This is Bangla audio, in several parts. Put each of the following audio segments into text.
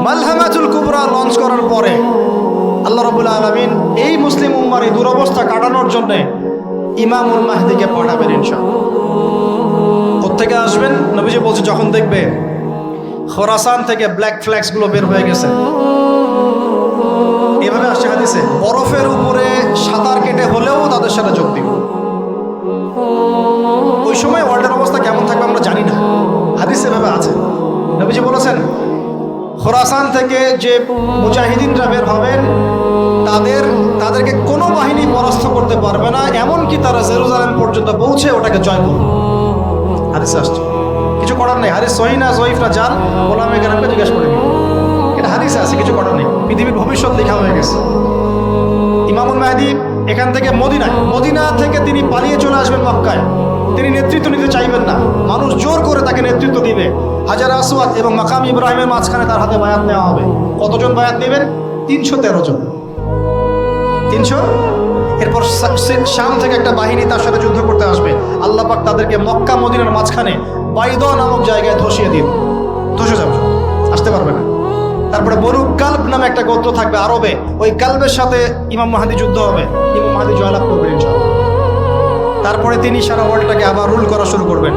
মালহামাতুল কুবরা লঞ্চ করার পরে আল্লাহ রাব্বুল আলামিন এই মুসলিম উম্মার এই দুরবস্থা কাটানোর জন্য ইমামুল মাহদিকে পাঠাবেন ইনশাআল্লাহ। কোত্থেকে আসবেন? নবীজি বলছে যখন দেখবে খোরাসান থেকে ব্ল্যাক ফ্ল্যাক্স গুলো বের হয়ে গেছে, এভাবে আসছে হাদিসে, বরফের উপরে সাঁতার কেটে হলেও তাদের সাথে যোগ দিবে। ওই সময় ওয়ার্ল্ডের অবস্থা কেমন থাকবে আমরা জানি না, হাদিসে এভাবে আছে। নবীজি বলেছেন খোরাসান থেকে যে মুজাহিদিনরা বের হবেন তাদেরকে কোনো বাহিনী পরাস্ত করতে পারবে না, এমনকি তারা জেরুজালেম পর্যন্ত পৌঁছে ওটাকে জয় করবে। হাদিসে আসছে, কিছু করার নেই। হাদিস সহিহ না জয়ীফ না জাল, ওলামায়ে কেরামকে জিজ্ঞেস করে নিন, এটা হাদিসে আছে, কিছু করার নেই। পৃথিবীর ভবিষ্যৎ লেখা হয়ে গেছে। ইমামুল মাহদী এখান থেকে মদিনা থেকে তিনি পালিয়ে চলে আসবেন মক্কায়। তিনি নেতৃত্ব নিতে চাইবেন না, মানুষ জোর করে তাকে নেতৃত্ব দিবে। হাজার আসওয়াদ এবং মাকাম ইব্রাহিমের মাঝখানে তার হাতে বায়াত নেওয়া হবে। কতজন বায়াত নেবেন? 313 জন। 300। এরপর শাম থেকে একটা বাহিনী তার সাথে যুদ্ধ করতে আসবে। আল্লাহ পাক তাদেরকে মক্কা মদিনার মাঝখানে বাইদা নামক জায়গায় ধসিয়ে দিন, ধসে যাবে, আসতে পারবে না। তারপরে বনু কালব নামে একটা গোত্র থাকবে আরবে, ওই কালবের সাথে ইমাম মাহদী যুদ্ধ হবে, ইমাম মাহদী জয়লাভ করবেন ইনশাআল্লাহ। তারপরে তিনি সারা ওয়ার্ল্ডটাকে আবার রুল করা শুরু করবেন।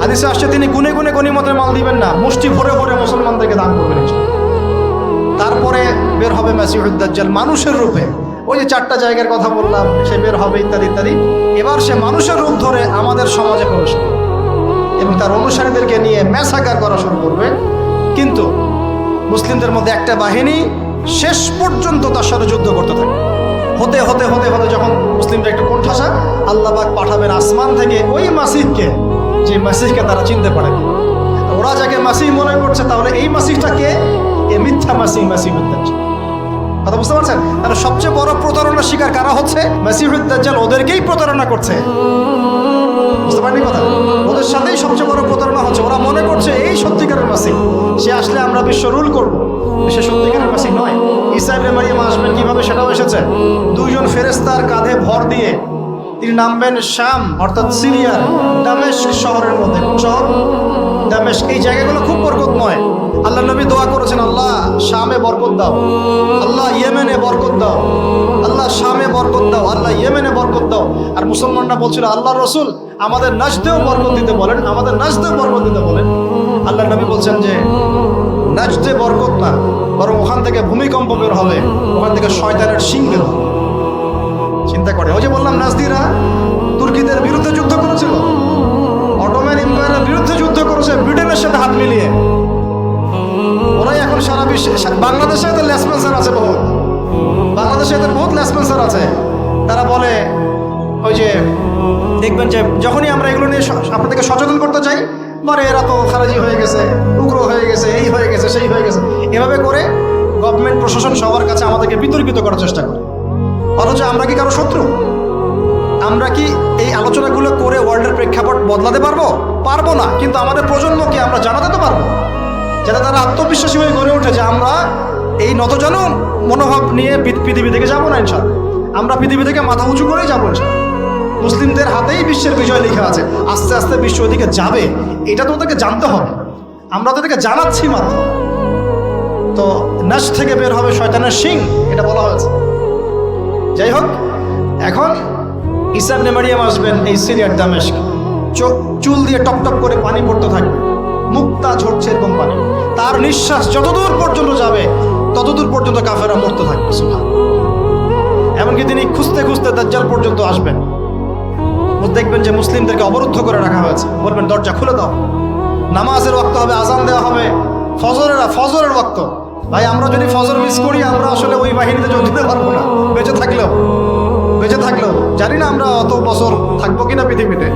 হাদিসে আসছে তিনি গুনে গুনে গনিমতের মাল দিবেন না, মুষ্টি ভরে ভরে মুসলমানদেরকে দান করবেন ইনশাআল্লাহ। তারপরে বের হবে মাসিহুদ দাজ্জাল মানুষের রূপে, ওই যে 4টা জায়গার কথা বললাম, সে বের হবে ইত্যাদি ইত্যাদি। এবার সে মানুষের রূপ ধরে আমাদের সমাজে প্রবেশ করবে এবং তার অনুসারীদেরকে নিয়ে ম্যাসাকার করা শুরু করবে। কিন্তু মুসলিমদের মধ্যে একটা বাহিনী শেষ পর্যন্ত তার সাথে যুদ্ধ করতে থাকে। হতে হতে হতে হতে যখন মুসলিমরা একটু কোণঠাসা, আল্লাহ পাক পাঠাবেন আসমান থেকে ওই মাসিহকে, যে মাসিহকে তারা চিনতে পারে। ওরা যাকে মাসিহ মনে করছে, তাহলে এই মাসিহটা কে? এ মিথ্যা মাসিহ, মাসিহুদ দাজ্জাল। কথা বুঝতে পারছেন? তাহলে সবচেয়ে বড় প্রতারণার শিকার কারা হচ্ছে? মাসিহুদ দাজ্জাল ওদেরকেই প্রতারণা করছে। বুঝতে পারেনি কথা? ওদের সাথেই সবচেয়ে বড় প্রতারণা হচ্ছে। ওরা মনে করছে এই সত্যিকারের মাসিহ, সে আসলে আমরা বিশ্ব রুল করব। সে সত্যিকারের মাসিহ নয়। ঈসা ইবনে মারইয়াম আসবেন কিভাবে সেটাও এসেছে। 2 জন ফেরেশতার কাঁধে ভর দিয়ে তিনি নামবেন শাম অর্থাৎ সিরিয়ার দামেস্ক শহরের মধ্যে। কোন শহর? দামেস্ক। এই জায়গাগুলো খুব বরকতময়। আল্লাহ নবী দোয়া করেছেন, আল্লাহ শামে বরকত দাও, আল্লাহ ইয়েমেনে বরকত দাও, আল্লাহ শামে বরকত দাও, আল্লাহ ইয়েমেনে বরকত দাও। আর মুসলমানরা বলছিল, আল্লাহ রসুল আমাদের নাজদেও বরকত দিতে বলেন, আমাদের নাজদেও বরকত দিতে বলেন। আল্লাহ নবী বলছেন যে নাজদে বরকত না, বরং ওখান থেকে ভূমিকম্প বের হবে, ওখান থেকে শয়তানের শিং বের হবে। চিন্তা করে, ওই যে বললাম নাজদিরা তুর্কিদের বিরুদ্ধে যুদ্ধ করেছিল, অটোম্যান এম্পায়ারের বিরুদ্ধে যুদ্ধ করেছে ব্রিটেনের সাথে হাত মিলিয়ে। ওরাই এখন সারা বিশ্বে, বাংলাদেশে এদের লেসপেন্সার আছে বহুত, বাংলাদেশে এদের বহুত লেসপেন্সার আছে। তারা বলে, ওই যে দেখবেন যে যখনই আমরা এগুলো নিয়ে আপনাদেরকে সচেতন করতে চাই, মানে এরা তো খারাজি হয়ে গেছে, উগ্র হয়ে গেছে, এই হয়ে গেছে, সেই হয়ে গেছে, এভাবে করে গভর্নমেন্ট প্রশাসন সবার কাছে আমাদেরকে বিতর্কিত করার চেষ্টা করে। অথচ আমরা কি কারো শত্রু? আমরা কি এই আলোচনাগুলো করে ওয়ার্ল্ডের প্রেক্ষাপট বদলাতে পারবো? পারবো না। কিন্তু আমাদের প্রজন্মকে আমরা জানাতে তো পারবো, যাতে তারা আত্মবিশ্বাসী হয়ে গড়ে ওঠে যে আমরা এই নতজানু মনোভাব নিয়ে পৃথিবী থেকে যাবো না ইনশাআল্লাহ। আমরা পৃথিবী থেকে মাথা উঁচু করেই যাবো ইনশাআল্লাহ। মুসলিমদের হাতেই বিশ্বের বিজয় লেখা আছে, আস্তে আস্তে বিশ্ব ওদিকে যাবে, এটা তো ওদেরকে জানতে হবে। আমরা তাদেরকে জানাচ্ছি মাত্র। তো নাশ থেকে বের হবে শয়তানের শিং, এটা বলা হয়েছে। যাই হোক, এখন ঈসা ইবনে মারইয়াম আসবেন এই সিরিয়ার দামেস্ক। চুল দিয়ে টপ টপ করে পানি পড়তে থাকবে, মুক্তা ঝরছে এরকম পানি। তার নিঃশ্বাস যতদূর পর্যন্ত যাবে ততদূর পর্যন্ত কাফেররা মরতে থাকবে। এমনকি তিনি খুঁজতে খুঁজতে দাজ্জাল পর্যন্ত আসবেন। দেখবেন যে মুসলিমদেরকে অবরুদ্ধ করে রাখা হয়েছে, বলবেন দরজা খুলে দাও, নামাজের ওয়াক্ত হবে, আজান দেওয়া হবে, ফজরের ওয়াক্ত। ভাই আমরা যদি ফজর মিস করি, আমরা আসলে ওই বাহিনীতে যোগ দিতে পারবো না, বেঁচে থাকলেও জানি না আমরা অত বছর থাকবো কিনা পৃথিবীতে,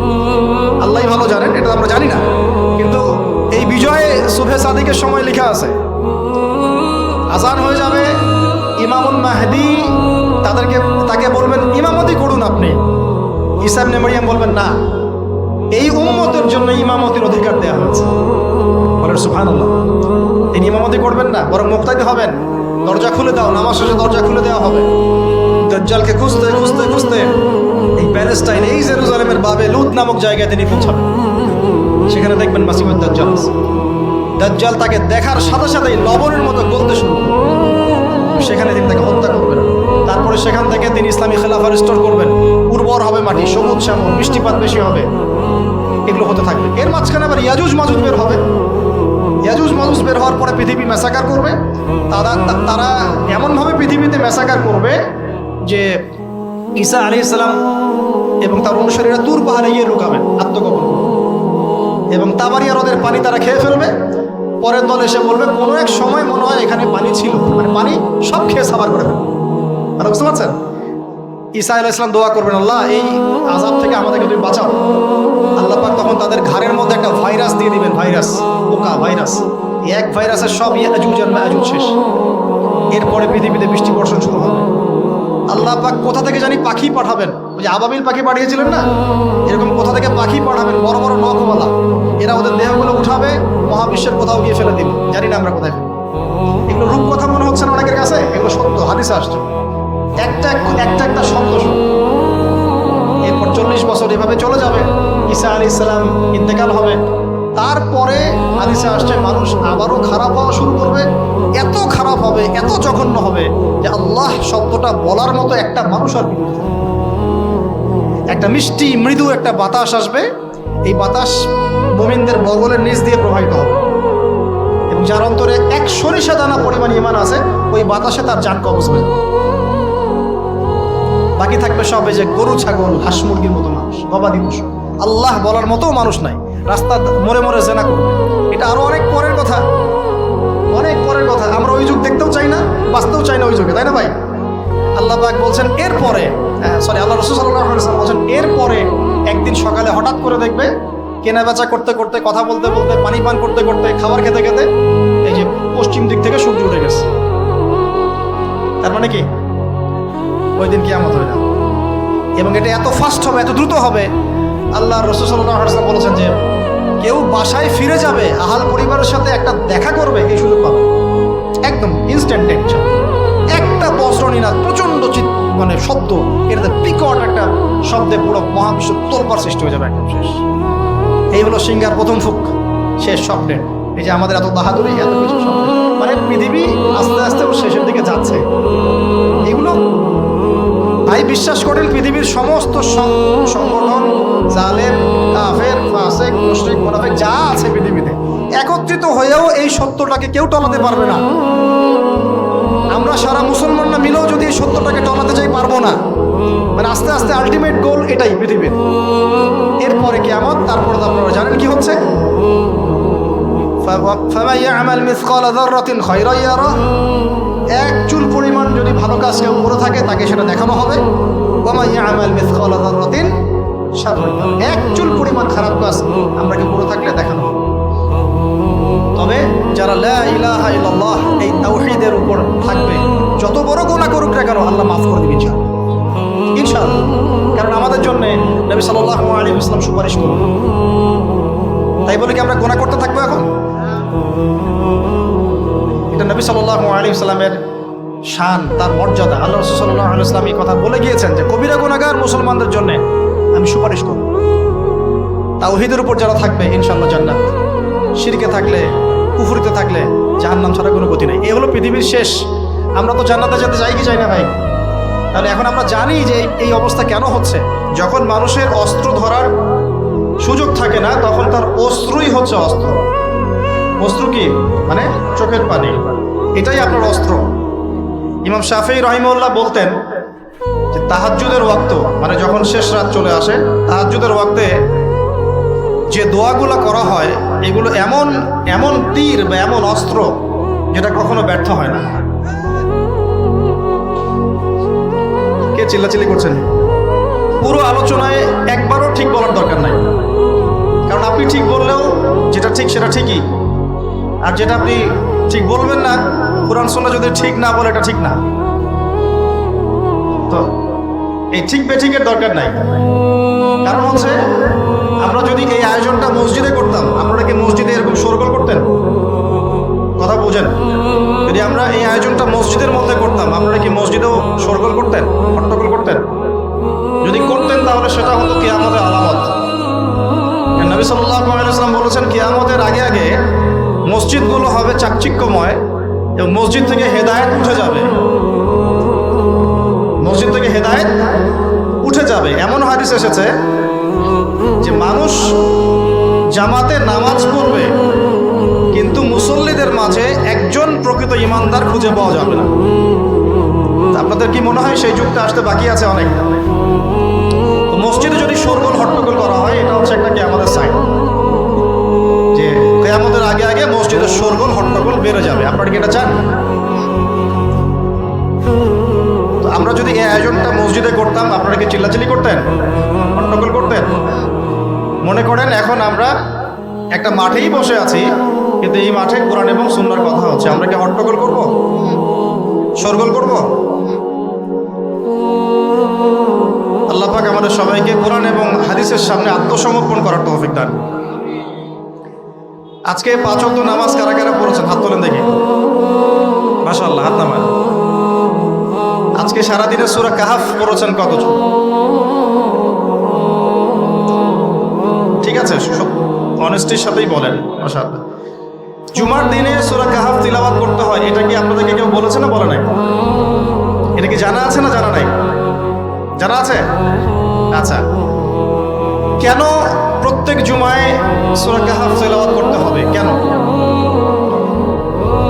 আল্লাহ ভালো জানেন, এটা আমরা জানি না। কিন্তু এই বিজয়ে সুবহে সাদিকের সময় লেখা আছে, আজান হয়ে যাবে, ইমামুল মাহদী তাকে বলবেন ইমামতি করুন আপনি। ঈসা ইবনে মারইয়াম বলবেন না, এই উম্মতের জন্য ইমামতির অধিকার দেওয়া হয়েছে। বলেন সুবহানাল্লাহ। তিনি ইমামতি করবেন না, বরং মুক্তাদি হবেন। দরজা খুলে দাও, নামাজ শেষে দরজা খুলে দেওয়া হবে। দাজ্জালকে খুঁজতে খুঁজতে খুঁজতে এই প্যালেস্টাইন, এই জেরুজালেমের বাবে লুত নামক জায়গায় তিনি পৌঁছাবেন। সেখানে দেখবেন মাসিহুদ দাজ্জাল। দাজ্জাল তাকে দেখার সাথে সাথেই লবণের মতো গলতে সেখানে তিনি তাকে হত্যা করবেন। তারপরে সেখান থেকে তিনি ইসলামী খেলাফা রিস্টোর করবেন, উর্বর হবে মাটি, সবুজ শ্যামল, বৃষ্টিপাত বেশি হবে, এগুলো হতে থাকবে। এর মাঝখানে আবার ইয়াজুজ মাজুজ বের হবে। ইয়াজুজ মাজুজ বের হওয়ার পরে পৃথিবী ম্যাসাকার করবে। তারা এমনভাবে পৃথিবীতে ম্যাসাকার করবে যে ঈসা আলাইহিস সালাম এবং তার অনুসারীরা তুর পাহাড়ে গিয়ে লুকাবেন, আত্মগোপন করবে, এবং তাবারিয়া হ্রদের পানি তারা খেয়ে ফেলবে। পরের দল এসে বলবে কোনো এক সময় মনে হয় এখানে পানি ছিল, মানে পানি সব খেয়ে সাবার করে ফেলবে। আর বুঝতে পারছেন? ঈসা আলাইহিস সালাম দোয়া করবেন, আল্লাহ এই আযাব থেকে আমাদেরকে তুমি বাঁচাও। আল্লাহ পাক তখন তাদের ঘাড়ের মধ্যে একটা ভাইরাস দিয়ে দিবেন, ভাইরাস, পোকা ভাইরাস। এক ভাইরাসের সব ইয়াজুজ আর মাজুজ শেষ। এরপরে পৃথিবীতে বৃষ্টি বর্ষণ শুরু হবে। আল্লাহ পাক কোথা থেকে জানি পাখি পাঠাবেন, ওই যে আবাবিল পাখি পাঠিয়েছিলেন না, এরকম কোথা থেকে পাখি পাঠাবেন, বড় বড় নখওয়ালা। এরা ওদের দেহগুলো উঠাবে, মহাবিশ্বের কোথাও গিয়ে ফেলে দিবে, জানি না আমরা কোথায় ফেলবো। এগুলো রূপকথা মনে হচ্ছে না অনেকের কাছে, এগুলো সত্য, হাদিসে আসছে, একটা শব্দ। এরপর 40 বছর এভাবে চলে যাবে, ঈসা আলাইহিস সালাম ইন্তেকাল হবে। তারপরে হাদিসে আসছে মানুষ আবারও খারাপ হওয়া শুরু করবে। এত খারাপ হবে, এত জঘন্য হবে যে আল্লাহ শব্দটা বলার মতো একটা মানুষ আর পৃথিবীতে থাকবে না। একটা মিষ্টি মৃদু একটা বাতাস আসবে, এই বাতাস মুমিনদের বগলের নিচ দিয়ে প্রবাহিত হবে, এবং যার অন্তরে এক সরিষা দানা পরিমাণ ঈমান আছে, ওই বাতাসে তার জান কবজ হয়ে যাবে। বাকি থাকবে সব এই যে গরু, ছাগল, হাঁস মুরগির মতো মানুষ, গবাদি পশু। আল্লাহ বলার মতো মানুষ নাই, রাস্তা মরে মরে জেনা করবে। এটা আরো অনেক পরের কথা, অনেক পরের কথা। আমরা ওই যুগ দেখতেও চাই না, বাঁচতেও চাই না ওই যুগে, তাই না ভাই? আল্লাহ পাক বলছেন এরপরে, আল্লাহ রাসূল সাল্লাল্লাহু আলাইহি ওয়াসাল্লাম বলছেন এরপরে একদিন সকালে হঠাৎ করে দেখবে কেনা বেচা করতে করতে, কথা বলতে বলতে, পানি পান করতে করতে, খাবার খেতে খেতে এই যে পশ্চিম দিক থেকে সূর্য উঠে গেছে। তার মানে কি ওই দিন কিয়ামত হবে না। এবং এটা এত ফাস্ট হবে, এত দ্রুত হবে। আল্লাহ রাসূল সাল্লাল্লাহু আলাইহি ওয়াসাল্লাম বলেছেন যে কেউ বাসায় ফিরে যাবে, আহাল পরিবারের সাথে একটা দেখা করবে, এই সুযোগ পাবে একদম ইনস্ট্যান্ট। একটা বজ্রনীনাদ, প্রচন্ড মানে শব্দ, এটাতে বিকট একটা শব্দে পুরো মহাবিশ্ব তোলপাড় সৃষ্টি হয়ে যাবে, একদম শেষ। এই হলো সিঙ্গার প্রথম ফুক, শেষ স্বপ্নের। এই যে আমাদের এত বাহাদুরি, এত কিছু স্বপ্ন, মানে পৃথিবী আস্তে আস্তে শেষের দিকে যাচ্ছে। এগুলো ভাই বিশ্বাস করেন, পৃথিবীর সমস্ত সংগঠন, জালেম, কাফের, ফাসিক, মুশরিক, মুনাফিক যা আছে পৃথিবীতে, একত্রিত হয়েও এই সত্যটাকে কেউ টলাতে পারবে না। আমরা সারা মুসলমানরা মিলেও যদি এই সত্যটাকে টলাতে চাই, পারবো না। মানে আস্তে আস্তে আলটিমেট গোল এটাই পৃথিবীর। এরপরে কিয়ামত, তারপরে আপনারা জানেন কি হচ্ছে, ফামান ইয়া'মাল মিসকালা যাররাতিন খায়রান ইয়ারাহ, এক চুল পরিমাণ যদি ভালো কাজ কেউ করে থাকে তাকে সেটা দেখানো হবে। ওয়া মান ইয়া'মাল মিসকালা যাররাতিন শাররান ইয়ারাহ, এক চুল পরিমাণ খারাপ কাজ আমরা কেউ করে থাকলে দেখানো হবে। তবে যারা লা ইলাহা ইল্লাল্লাহ এই তাওহীদের উপর থাকবে, যত বড় গুনাহ করুক না কেন আল্লাহ মাফ করে দিবেন ইনশাআল্লাহ। কারণ আমাদের জন্য নবী সাল্লাল্লাহু আলাইহি ওয়াসাল্লাম সুপারিশ করবেন। তাই বলে কি আমরা গুনাহ করতে থাকবো এখন? এটা নবী সাল্লাল্লাহু আলাইহি ওয়াসাল্লামের শান, তার মর্যাদা। আল্লাহ রাসূল সাল্লাল্লাহু আলাইহি ওয়াসাল্লাম এই কথা বলে গিয়েছেন যে কবিরা গুনাহগার মুসলমানদের জন্য আমি সুপারিশ করব। তাওহীদের উপর যারা থাকবে ইনশাআল্লাহ জান্নাত, শিরকে থাকলে, কুফরিতে থাকলে জাহান্নাম ছাড়া কোনো গতি নেই। এই হলো পৃথিবীর শেষ। আমরা তো জান্নাতে যেতে চাই কি চাই না ভাই? তাহলে এখন আমরা জানি যে এই অবস্থা কেন হচ্ছে। যখন মানুষের অস্ত্র ধরার সুযোগ থাকে না, তখন তার অস্ত্রই হচ্ছে অস্ত্র। অস্ত্র কি? মানে চোখের পানি, এটাই আপনার অস্ত্র। ইমাম শাফিঈ রাহিমাহুল্লাহ বলতেন যে তাহাজ্জুদের ওয়াক্ত, মানে যখন শেষ রাত চলে আসে, তাহাজ্জুদের ওয়াক্তে যে দোয়াগুলো করা হয়, এগুলো এমন এমন তীর বা এমন অস্ত্র যেটা কখনো ব্যর্থ হয় না। কে চিল্লাচিল্লি করছেন? পুরো আলোচনায় একবারও ঠিক বলার দরকার নাই, কারণ আপনি ঠিক বললেও যেটা ঠিক সেটা ঠিকই, আর যেটা আপনি ঠিক বলবেন না, কোরআন সুন্নাহ যদি ঠিক না বলে এটা ঠিক না। তো এই ঠিক বেঠিকের দরকার নাই। কারণ হচ্ছে আমরা যদি এই আয়োজনটা মসজিদে করতাম, আপনারা কি মসজিদে এরকম শোরগোল করতেন? কথা বোঝেন? যদি আমরা এই আয়োজনটা মসজিদের মধ্যে করতাম, আপনারা কি মসজিদেও শোরগোল করতেন, হট্টগোল করতেন? যদি করতেন তাহলে সেটা হতো কিয়ামতের আলামত। নবী সাল্লাল্লাহু আলাইহি ওয়াসাল্লাম বলেছেন কিয়ামতের আগে আগে মসজিদগুলো হবে চাকচিক্যময়, এবং মসজিদ থেকে হেদায়েত উঠে যাবে, মসজিদ থেকে হেদায়েত উঠে যাবে। এমন হাদিস এসেছে যে মানুষ জামাতে নামাজ পড়বে কিন্তু মুসল্লিদের মাঝে একজন প্রকৃত ইমানদার খুঁজে পাওয়া যাবে না। আপনাদের কি মনে হয় সেই যুগটা আসতে বাকি আছে অনেক? তো মসজিদে যদি শোরগোল হট্টগোল করা হয়, এটা হচ্ছে একটা কিয়ামতের সাইন, যে কিয়ামতের আগে আগে মসজিদের শোরগোল হট্টগোল বেড়ে যাবে। আপনারা কি এটা চান? তো আমরা যদি এই আয়োজনটা মসজিদে করতাম, আপনারা কি চিল্লাচিল্লি করতেন, হট্টগোল করতেন? মনে করেন এখন আমরা একটা মাঠেই বসে আছি, কিন্তু এই মাঠে কোরআন এবং সুন্নাহর কথা হচ্ছে, আমরা কি হট্টগোল করব, শোরগোল করব? আল্লাহ পাক আমাদের সবাইকে কোরআন এবং হাদিসের সামনে আত্মসমর্পণ করার তৌফিক দান। আজকে 5 ওয়াক্ত নামাজ কারা কারা পড়েছেন? হাত তোলেন দেখি। মাশাআল্লাহ, হাত নামান। আজকে সারাদিনে সূরা কাহাফ পড়েছেন কতজন? ঠিক আছে, অনেস্টির সাথেই বলেন। মাশাআল্লাহ। জুমার দিনে সূরা কাহাফ তিলাওয়াত করতে হয়, এটা কি আপনাদেরকে কেউ বলেছে না বলে নাই? এটা কি জানা আছে না জানা নাই? জানা আছে? আচ্ছা, কেন প্রত্যেক জুমায় সূরা কাহাফ তিলাওয়াত করতে হবে? কেন?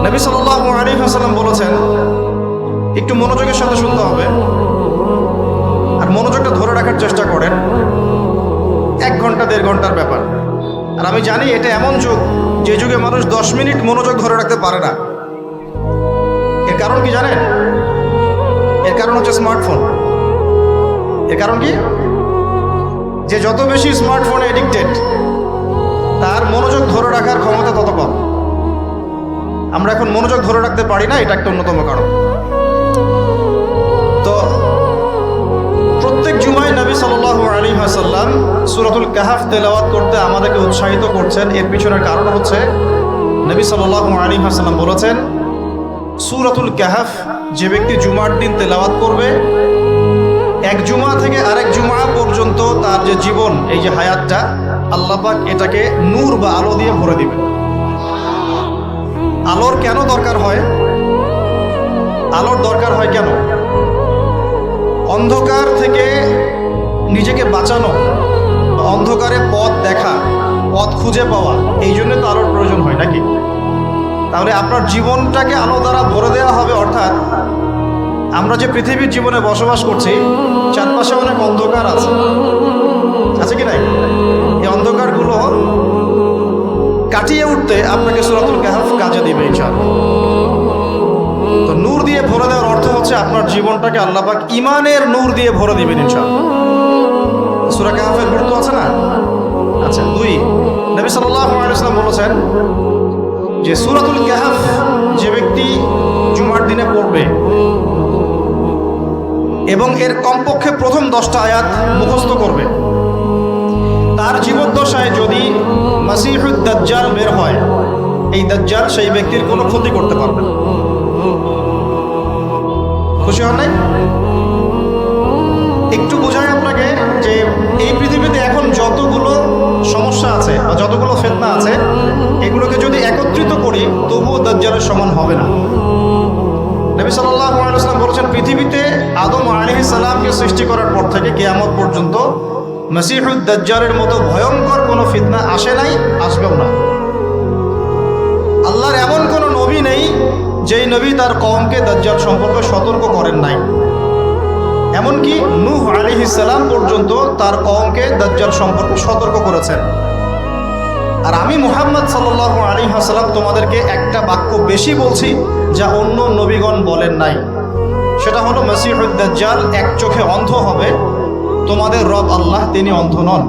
নবী সাল্লাল্লাহু আলাইহি ওয়াসাল্লাম বলেছেন, একটু মনোযোগের সাথে শুনতে হবে, আর মনোযোগটা ধরে রাখার চেষ্টা করেন। 1 ঘন্টা 1.5 ঘন্টার ব্যাপার। আর আমি জানি এটা এমন যুগ, যে যুগে মানুষ 10 মিনিট মনোযোগ ধরে রাখতে পারে না। এর কারণ কি জানেন? এর কারণ হচ্ছে স্মার্টফোন। এর কারণ কি? যে যত বেশি স্মার্টফোনে এডিক্টেড, তার মনোযোগ ধরে রাখার ক্ষমতা তত কম। আমরা এখন মনোযোগ ধরে রাখতে পারি না, এটা একটা অন্যতম কারণ। তো প্রত্যেক জুমায় নবী সাল্লাল্লাহু আলাইহি ওয়াসাল্লাম সূরাতুল কাহাফ তেলাওয়াত করতে আমাদেরকে উৎসাহিত করছেন। এর পিছনের কারণ হচ্ছে নবী সাল্লাল্লাহু আলাইহি ওয়াসাল্লাম বলেছেন, সূরাতুল কাহাফ যে ব্যক্তি জুমার দিন তেলাওয়াত করবে, 1 জুমা থেকে আরেক জুমা পর্যন্ত তার যে জীবন, এই যে হায়াতটা, আল্লাহ পাক এটাকে নূর বা আলো দিয়ে ভরে দিবেন। আলোর কেন দরকার হয়? আলোর দরকার হয় কেন? অন্ধকার থেকে নিজেকে বাঁচানো, অন্ধকারে পথ দেখা, পথ খুঁজে পাওয়া, এই জন্য তো আলোর প্রয়োজন হয় নাকি? তাহলে আপনার জীবনটাকে আলো দ্বারা ভরে দেওয়া হবে। অর্থাৎ আমরা যে পৃথিবীর জীবনে বসবাস করছি, চারপাশে অনেক অন্ধকার আছে, আছে কি নাই? এই অন্ধকারগুলো কাটিয়ে উঠতে আপনাকে সূরাতুল কাহাফ কাজে দিবে ইনশাআল্লাহ। তো নূর দিয়ে ভরে দেওয়ার অর্থ হচ্ছে আপনার জীবনটাকে আল্লাহ পাক ঈমানের নূর দিয়ে ভরে দিবেন ইনশাআল্লাহ। সূরা কাহাফের গুরুত্ব আছে না? আচ্ছা, 2, নবী সাল্লাল্লাহু আলাইহি ওয়াসাল্লাম বলেছেন যে সূরাতুল কাহাফ যে ব্যক্তি জুমার দিনে পড়বে এবং এর কমপক্ষে প্রথম 10টা আয়াত মুখস্থ করবে, তার জীবদ্দশায় যদি মাসিহুদ দাজ্জাল বের হয়, এই দাজ্জাল সেই ব্যক্তির কোনো ক্ষতি করতে পারবে না। খুশি হন নাই? একটু বোঝাই আপনাকে যে এই পৃথিবীতে এখন যতগুলো সমস্যা আছে বা যতগুলো ফিতনা আছে, এগুলোকে যদি একত্রিত করি তবুও দাজ্জালের সমান হবে না। নবী সাল্লাল্লাহু আলাইহি ওয়াসাল্লাম বলেছেন, পৃথিবীতে আদম আলাইহিস সালামকে সৃষ্টি করার পর থেকে কিয়ামত পর্যন্ত মাসিহুদ দাজ্জালের মতো ভয়ঙ্কর কোনো ফিতনা আসে নাই, আসবেও না। আল্লাহর এমন কোনো নবী নেই যেই নবী তার কওমকে দাজ্জাল সম্পর্কে সতর্ক করেন নাই। এমনকি নূহ আলাইহিস সালাম পর্যন্ত তার কওমকে দাজ্জাল সম্পর্কে সতর্ক করেছেন। আর আমি মুহাম্মদ সাল্লাল্লাহু আলাইহি ওয়াসাল্লাম তোমাদেরকে একটা বাক্য বেশি বলছি যা অন্য নবীগণ বলেন নাই, সেটা হলো মাসিহুদ দাজ্জাল এক চোখে অন্ধ হবে, তোমাদের রব আল্লাহ তিনি অন্ধ নন।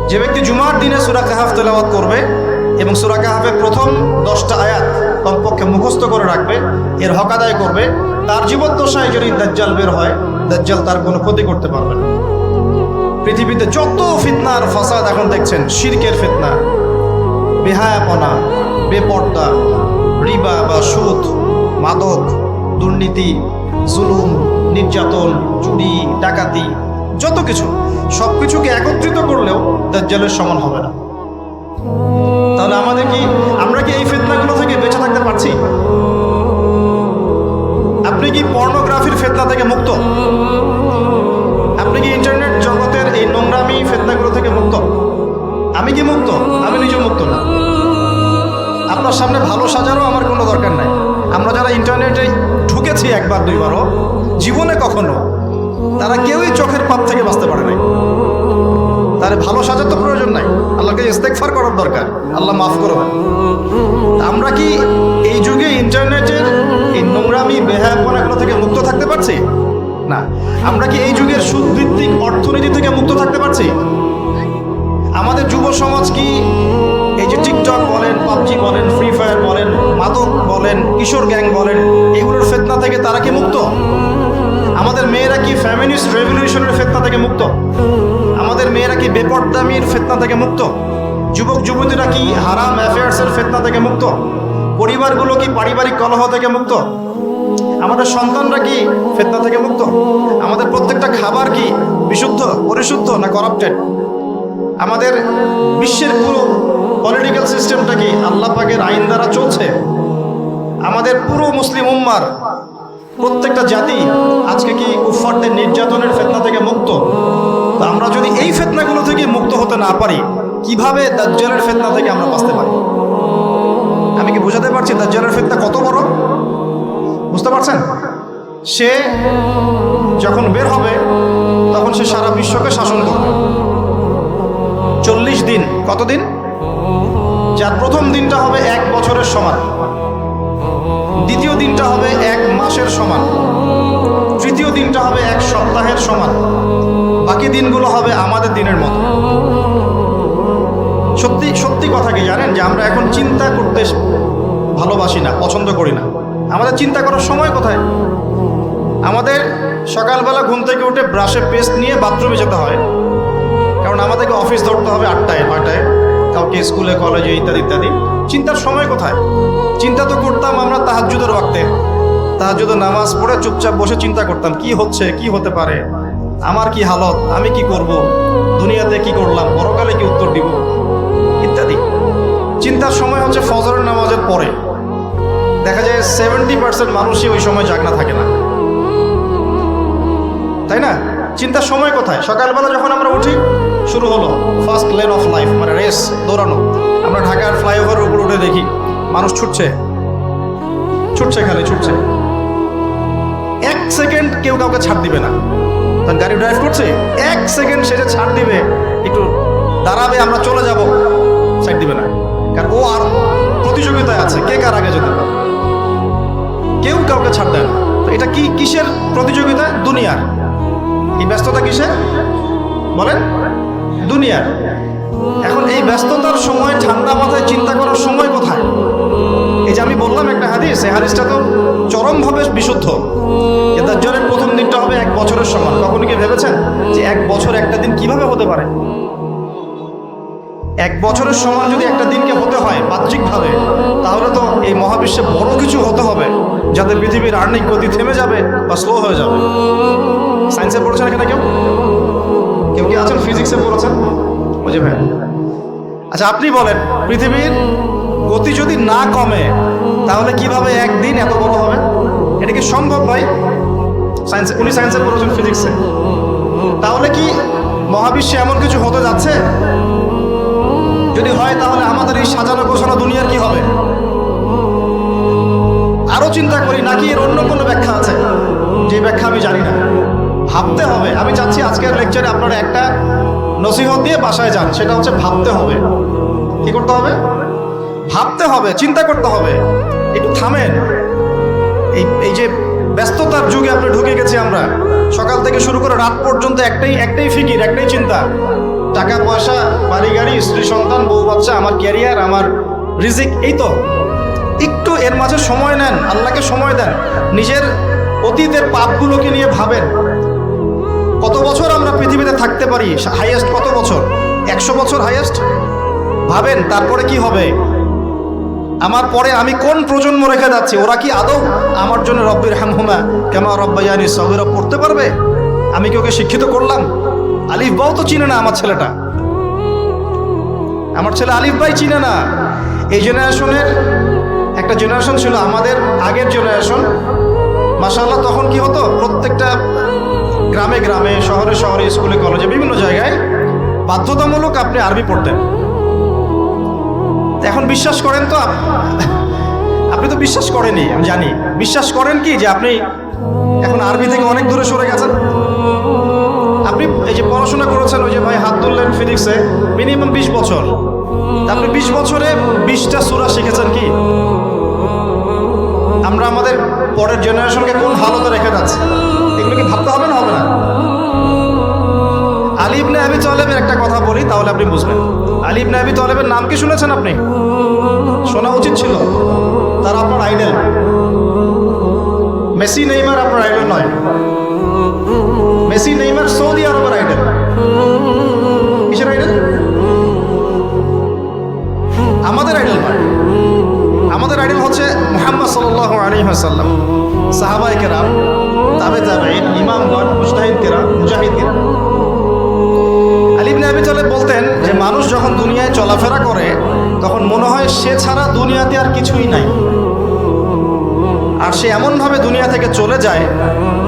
যে ব্যক্তি জুমার দিনে সূরা কাহাফ তেলাওয়াত করবে এবং সূরা কাহাফের প্রথম 10টা আয়াত কমপক্ষে মুখস্থ করে রাখবে, এর হক আদায় করবে, তার জীবদ্দশায় যদি দাজ্জাল বের হয়, দাজ্জাল তার কোনো ক্ষতি করতে পারবে না। পৃথিবীতে যত ফিতনা আর ফাসাদ এখন দেখছেন, শিরকের ফিতনা, বেহায়াপনা, বেপর্দা, রিবা বা সুদ, মাদক, দুর্নীতি, জুলুম, নির্যাতন, চুরি, ডাকাতি, যত কিছু, সব কিছুকে একত্রিত করলেও দাজ্জালের সমান হবে না। তাহলে আমরা কি এই ফিতনাগুলো থেকে ফিতনা থেকে মুক্ত? আপনি কি ইন্টারনেট জগতের এই নোংরামি ফিতনাগুলো থেকে মুক্ত? আমি কি মুক্ত? আমি নিজে মুক্ত না। আপনার সামনে ভালো সাজারও আমার কোনো দরকার নাই। আমরা যারা ইন্টারনেটে ঢুকেছি একবার দুইবারও, জীবনে কখনো তারা কেউই চোখের পাপ থেকে বাঁচতে পারে নাই। তার ভালো সাজার তো প্রয়োজন নাই, আল্লাহকে ইস্তেগফার করার দরকার, আল্লাহ মাফ করবেন। আমরা কি এই যুগে ইন্টারনেটের এই নোংরামি বেহায়াপনাগুলো থেকে মুক্ত থাকতে পারছি? না। আমরা কি এই যুগের সুদভিত্তিক অর্থনীতি থেকে মুক্ত থাকতে পারছি? আমাদের যুব সমাজ কি এই যে টিকটক বলেন, পাবজি বলেন, ফ্রি ফায়ার বলেন, মাদক বলেন, কিশোর গ্যাং বলেন, এগুলোর ফিতনা থেকে তারা কি মুক্ত? আমাদের মেয়েরা কি ফেমিনিস্ট রেভলিউশনের ফিতনা থেকে মুক্ত? আমাদের মেয়েরা কি বেপরদামির ফিতনা থেকে মুক্ত? যুবক যুবতীরা কি হারাম অ্যাফেয়ার্সের ফিতনা থেকে মুক্ত? পরিবারগুলো কি পারিবারিক কলহ থেকে মুক্ত? আমাদের সন্তানরা কি ফিতনা থেকে মুক্ত? আমাদের প্রত্যেকটা খাবার কি বিশুদ্ধ, পরিশুদ্ধ না করাপ্টেড? আমাদের বিশ্বের পুরো পলিটিক্যাল সিস্টেমটা কি আল্লাহ পাকের আইন দ্বারা চলছে? আমাদের পুরো মুসলিম উম্মার প্রত্যেকটা জাতি আজকে কি কুফফারদের নির্যাতনের ফিতনা থেকে মুক্ত? তো আমরা যদি এই ফিতনাগুলো থেকে মুক্ত হতে না পারি, কিভাবে দাজ্জালের ফিতনা থেকে আমরা বাঁচতে পারি? আমি কি বোঝাতে পারছি দাজ্জালের ফিতনা কত বড়? বুঝতে পারছেন? সে যখন বের হবে তখন সে সারা বিশ্বকে শাসন করবে 40 দিন। কতদিন? যার প্রথম দিনটা হবে 1 বছরের সমান, দ্বিতীয় দিনটা হবে 1 মাসের সমান, তৃতীয় দিনটা হবে 1 সপ্তাহের সমান, বাকি দিনগুলো হবে আমাদের দিনের মতো। সত্যি সত্যি কথা কি জানেন যে আমরা এখন চিন্তা করতে ভালোবাসি না, পছন্দ করি না। আমাদের চিন্তা করার সময় কোথায়? আমাদের সকালবেলা ঘুম থেকে উঠে ব্রাশে পেস্ট নিয়ে বাথরুমে যেতে হয়, কারণ আমাদেরকে অফিস ধরতে হবে 8টায় 9টায়, কাউকে স্কুলে কলেজে ইত্যাদি ইত্যাদি। চিন্তার সময় কোথায়? চিন্তা তো করতাম আমরা তাহাজ্জুদের ওয়াক্তে, তাহাজ্জুদের নামাজ পড়ে চুপচাপ বসে চিন্তা করতাম কি হচ্ছে, কি হতে পারে, আমার কি হালত, আমি কি করব, দুনিয়াতে কি করলাম, পরকালে কি উত্তর দিব ইত্যাদি। চিন্তার সময় হচ্ছে ফজরের নামাজের পরে। দেখা যায় 70% মানুষই ওই সময় জাগনা থাকে না, তাই না? চিন্তার সময় কোথায়? সকালবেলা যখন আমরা উঠি শুরু হলো ফার্স্ট লেন অফ লাইফ, মানে রেস, দৌড়ানো। আমরা ঢাকার ফ্লাইওভারের উপর উঠে দেখি মানুষ ছুটছে, খালি ছুটছে। 1 সেকেন্ড কেউ কাউকে ছাড় দিবে না। তখন গাড়ি ড্রাইভ করছে, 1 সেকেন্ড সে যে ছাড় দিবে, একটু দাঁড়াবে, আমরা চলে যাব, ছাড় দিবে না, কারণ ও আর প্রতিযোগিতায় আছে কে কার আগে যেতে পারে। কেউ কাউকে ছাড় দেয় না। তো এটা কি কিসের প্রতিযোগিতা? দুনিয়ার। এই ব্যস্ততা কিসের বলেন? দুনিয়ার। এখন এই ব্যস্ততার সময় ঠান্ডা মাথায় চিন্তা করার সময় কোথায়? এই যে আমি বললাম একটা হাদিস, এই হাদিসটা তো চরমভাবে বিশুদ্ধ। যে দাজ্জালের প্রথম দিনটা হবে 1 বছরের সমান। কখনো কি ভেবেছেন যে 1 বছর একটা দিন কিভাবে হতে পারে? 1 বছরের সমান যদি একটা দিনকে হতে হয় বাহ্যিকভাবে, তাহলে তো এই মহাবিশ্বে বড় কিছু হতে হবে যাতে পৃথিবীর আর্নিক গতি থেমে যাবে বা স্লো হয়ে যাবে। সায়েন্সে পড়েছেন এখানে কেউ? কেউ কি আছেন ফিজিক্সে পড়েছেন? বুঝে ভাই। আচ্ছা আপনি বলেন, পৃথিবীর গতি যদি না কমে তাহলে কিভাবে একদিন এত বড় হবে? এটা কি সম্ভব ভাই? সায়েন্সে, উনি সায়েন্সে পড়েছেন, ফিজিক্সে। তাহলে কি মহাবিশ্বে এমন কিছু হতে যাচ্ছে? যদি হয় তাহলে আমাদের এই সাজানো গোছানো দুনিয়ার কি হবে? আরো চিন্তা করি নাকি এর অন্য কোনো ব্যাখ্যা আছে, যে ব্যাখ্যা আমি জানি না। ভাবতে হবে। আমি চাচ্ছি আজকের লেকচারে আপনারা একটা নসিহত দিয়ে বাসায় যান, সেটা হচ্ছে ভাবতে হবে। কি করতে হবে? ভাবতে হবে, চিন্তা করতে হবে। একটু থামেন। এই যে ব্যস্ততার যুগে আমরা ঢুকে গেছি, আমরা সকাল থেকে শুরু করে রাত পর্যন্ত একটাই ফিকির, একটাই চিন্তা, টাকা পয়সা, বাড়ি গাড়ি, স্ত্রী সন্তান, বউ বাচ্চা, আমার ক্যারিয়ার, আমার রিজিক, এই তো। একটু এর মাঝে সময় নেন, আল্লাহকে সময় দেন, নিজের অতীতের পাপগুলোকে নিয়ে ভাবেন। কত বছর আমরা পৃথিবীতে থাকতে পারি? হাইয়েস্ট কত বছর? 100 বছর হাইয়েস্ট। ভাবেন তারপরে কি হবে? আমার পরে আমি কোন প্রজন্ম রেখে যাচ্ছি? ওরা কি আদৌ আমার জন্য রব্বির হামহুমা কামা রব্বায়ানি সগীরা পড়তে পারবে? আমি কি ওকে শিক্ষিত করলাম? আলিফ বাও তো চিনে না আমার ছেলেটা, আমার ছেলে আলিফ বাই চিনে না। এই জেনারেশনের একটা জেনারেশন ছিল, আমাদের আগের জেনারেশন, মাশাআল্লাহ তখন কি হতো, প্রত্যেকটা গ্রামে গ্রামে, শহরে শহরে, স্কুলে কলেজে, বিভিন্ন জায়গায় বাধ্যতামূলক আপনি আরবি পড়তেন। এখন বিশ্বাস করেন তো, আপনি তো বিশ্বাস করেনই, আমি জানি। বিশ্বাস করেন কি যে আপনি এখন আরবি থেকে অনেক দূরে সরে গেছেন? আপনি এই যে পড়াশোনা করেছেন, ওই যে ভাই হাত তুললেন ফিজিক্সে, মিনিমাম 20 বছর, আপনি 20 বছরে 20টা সূরা শিখেছেন কি? আমরা আমাদের পরের জেনারেশনকে কোন হালতে রেখে যাচ্ছি, এগুলো কি ভাবতে হবে না, হবে না? আলী ইবনে আবি তালেবের একটা কথা বলি, তাহলে আপনি বুঝবেন। আলী ইবনে আবি তালেবের নাম কি শুনেছেন আপনি? শোনা উচিত ছিল। তারা আপনার আইডল। মেসি নেইমার আপনার আইডল নয়। মেসি নেইমার সৌদি আরবের আইডল। কিসের আইডল? আমাদের আইডল নয়। আমাদের আইডল হচ্ছে মুহাম্মদ সাল্লাল্লাহু আলাইহি ওয়াসাল্লাম, সাহাবায়ে কেরাম, তাবে তাবেঈন, ইমামগণ, মুজতাহিদ কেরাম, মুজাহিদ কেরাম। আলী ইবনে আবি তালেব বলতেন যে মানুষ যখন দুনিয়ায় চলাফেরা করে তখন মনে হয় সে ছাড়া দুনিয়াতে আর কিছুই নাই, আর সে এমনভাবে দুনিয়া থেকে চলে যায়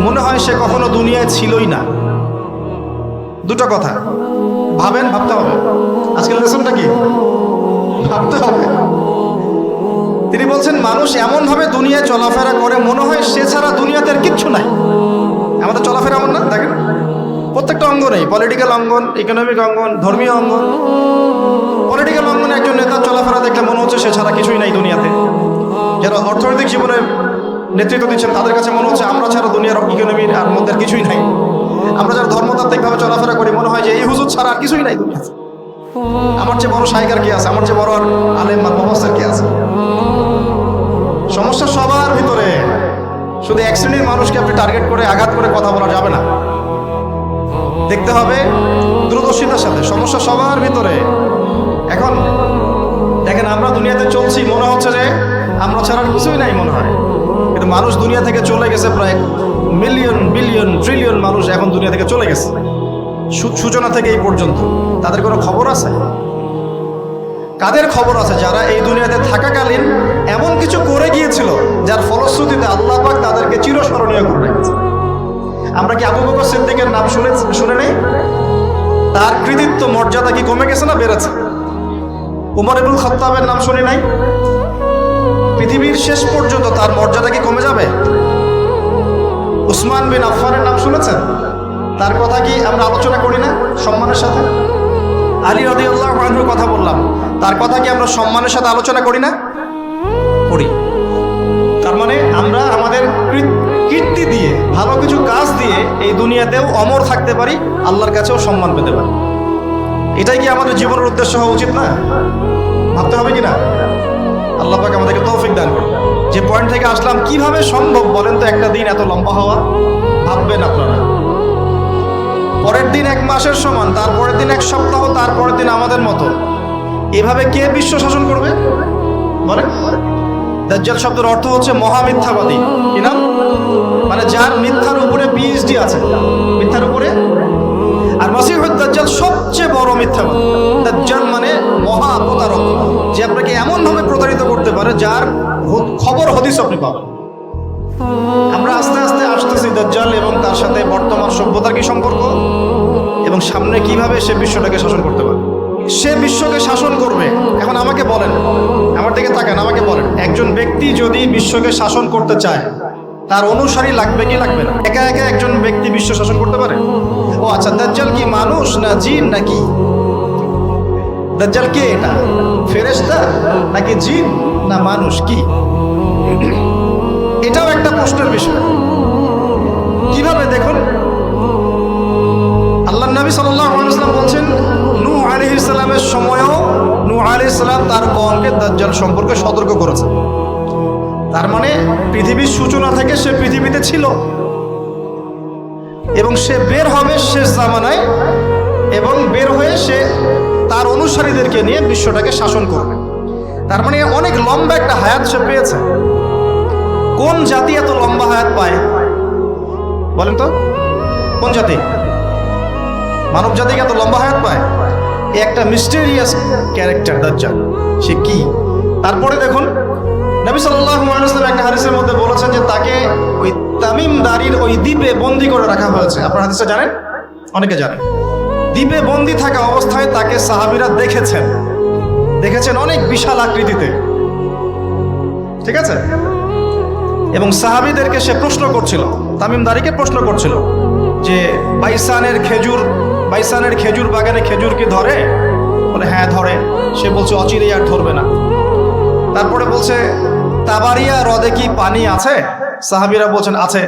মনে হয় সে কখনো দুনিয়ায় ছিলই না। দুটো কথা ভাবেন, ভাবতে হবে। আজকের লেসনটা কি? ভাবতে হবে। তিনি বলছেন মানুষ এমনভাবে দুনিয়ায় চলাফেরা করে মনে হয় সে ছাড়া দুনিয়াতে আর কিচ্ছু নাই। আমাদের চলাফেরা এমন না? দেখেন প্রত্যেকটা অঙ্গনেই, পলিটিক্যাল অঙ্গন, ইকোনমিক অঙ্গন, ধর্মীয় অঙ্গন। পলিটিক্যাল অঙ্গনে একজন নেতার চলাফেরা দেখলে মনে হচ্ছে সে ছাড়া কিছুই নাই দুনিয়াতে। যারা অর্থনৈতিক জীবনে নেতৃত্ব দিচ্ছেন তাদের কাছে মনে হচ্ছে আমরা ছাড়া দুনিয়ার ইকোনমির আর মধ্যে কিছুই নাই। আমরা যারা ধর্মতাত্ত্বিকভাবে চলাফেরা করি মনে হয় যে এই হুজুর ছাড়া আর কিছুই নাই দুনিয়াতে। আমার চেয়ে বড় শায়খার কে আছে, আমার চেয়ে বড় আলেম বা মুফাসসির কে আছে? সমস্যা সবার ভিতরে। শুধু এক শ্রেণীর মানুষকে আপনি টার্গেট করে আঘাত করে কথা বলা যাবে না। দেখতে হবে দূরদর্শিতার সাথে, সমস্যা সবার ভিতরে। এখন দেখেন আমরা দুনিয়াতে চলছি, মনে হচ্ছে যে আমরা ছাড়া কিছুই নাই মনে হয়, কিন্তু মানুষ দুনিয়া থেকে চলে গেছে। প্রায় মিলিয়ন, বিলিয়ন, ট্রিলিয়ন মানুষ এখন দুনিয়া থেকে চলে গেছে সূচনা থেকে এই পর্যন্ত। তাদের কোনো খবর আছে? কাদের খবর আছে? যারা এই দুনিয়াতে থাকাকালীন এমন কিছু করে গিয়েছিল যার ফলশ্রুতিতে আল্লাহ পাক তাদেরকে চিরস্মরণীয় করে রেখেছে। আমরা কি আবু বকর সিদ্দিকের নাম শুনে নেই? তার কৃতিত্ব মর্যাদা কি কমে গেছে না বেড়েছে? উমর ইবনুল খাত্তাবের নাম শুনি নাই? পৃথিবীর শেষ পর্যন্ত তার মর্যাদা কি কমে যাবে? উসমান বিন আফফানের নাম শুনেছেন? তার কথা কি আমরা আলোচনা করি না সম্মানের সাথে? আলী রাদিয়াল্লাহু আনহুর কথা বললাম, তার কথা কি আমরা সম্মানের সাথে আলোচনা করি না? করি। তার মানে আমরা আমাদের কীর্তি দিয়ে, ভালো কিছু কাজ দিয়ে এই দুনিয়াতেও অমর থাকতে পারি, আল্লাহর কাছেও সম্মান পেতে পারি। এটাই কি আমাদের জীবনের উদ্দেশ্য হওয়া উচিত না? ভাবতে হবে কি না? আল্লাহ পাক আমাদেরকে তৌফিক দান করুন। যে পয়েন্ট থেকে আসলাম, কিভাবে সম্ভব বলেন তো একটা দিন এত লম্বা হওয়া? ভাববেন আপনারা। পরের দিন 1 মাসের সমান, তারপরের দিন 1 সপ্তাহ, তারপরের দিন আমাদের মতো। এভাবে কে বিশ্ব শাসন করবে বলেন? দাজ্জাল শব্দের অর্থ হচ্ছে মহামিথ্যাবাদী। কি নাম? মানে যার মিথ্যার উপরে পিএইচডি আছে, মিথ্যার উপরে। আর মাসিহুদ দাজ্জাল সবচেয়ে বড় মিথ্যাবাদী। দাজ্জাল মানে মহা প্রতারক, যে আপনাকে এমনভাবে প্রতারিত করতে পারে যার খবর হদিস আপনি পাবেন। আমরা আস্তে আস্তে আসতেছি দাজ্জাল এবং তার সাথে বর্তমান সভ্যতার কি সম্পর্ক, এবং সামনে কিভাবে সে বিশ্বটাকে শাসন করতে পারে। সে বিশ্বকে শাসন করবে। এখন আমাকে বলেন, আমার দিকে তাকান, আমাকে বলেন, একজন ব্যক্তি যদি বিশ্বকে শাসন করতে চায় তার অনুসারী লাগবে কি লাগবে না? একা একা একজন ব্যক্তি বিশ্ব শাসন করতে পারে? ও আচ্ছা, দাজ্জাল কি মানুষ না জিন নাকি? দাজ্জাল কে? এটা ফেরেশতা নাকি জিন না মানুষ? কি? এটাও একটা প্রশ্নের বিষয়। কিভাবে? দেখুন, আল্লাহর নবী সাল্লাল্লাহু আলাইহি ওয়াসাল্লাম বলছেন, নূহ আলাইহিস সালামের সময়ও নূহ আলাইহিস সালাম তার কওমকে দাজ্জাল সম্পর্কে সতর্ক করেছেন। তার মানে পৃথিবীর সূচনা থেকে সে পৃথিবীতে ছিল, এবং সে বের হবে শেষ জামানায়, এবং বের হয়ে সে তার অনুসারীদেরকে নিয়ে বিশ্বটাকে শাসন করবে। তার মানে অনেক লম্বা একটা হায়াত সে পেয়েছে। কোন জাতি এত লম্বা হায়াত পায় বলেন তো? কোন জাতি? মানব জাতিকে এত লম্বা হায়াত পায়? এই একটা মিস্টেরিয়াস ক্যারেক্টার দাজ্জাল। সে কি? তারপরে দেখুন, নবী সাল্লাল্লাহু আলাইহি ওয়াসাল্লাম একটা হাদিসের মধ্যে বলেছেন যে তাকে ওই তামিম দারির ওই দ্বীপে বন্দী করে রাখা হয়েছে। আপনারা হাদিসটা জানেন? অনেকে জানেন। দ্বীপে বন্দী থাকা অবস্থায় তাকে সাহাবীরা দেখেছেন অনেক বিশাল আকৃতিতে, ঠিক আছে? এবং সাহাবীদেরকে সে প্রশ্ন করছিল, তামিম দারিকে প্রশ্ন করছিল যে বাইসানের খেজুর বাগানে খেজুর কি ধরে? বলে হ্যাঁ ধরে। সে বলছে অচিরেই আর ধরবে না। তারপরে বলছে তাবারিয়া হ্রদে কি পানি আছে? সাহাবীরা বলছেন আছে।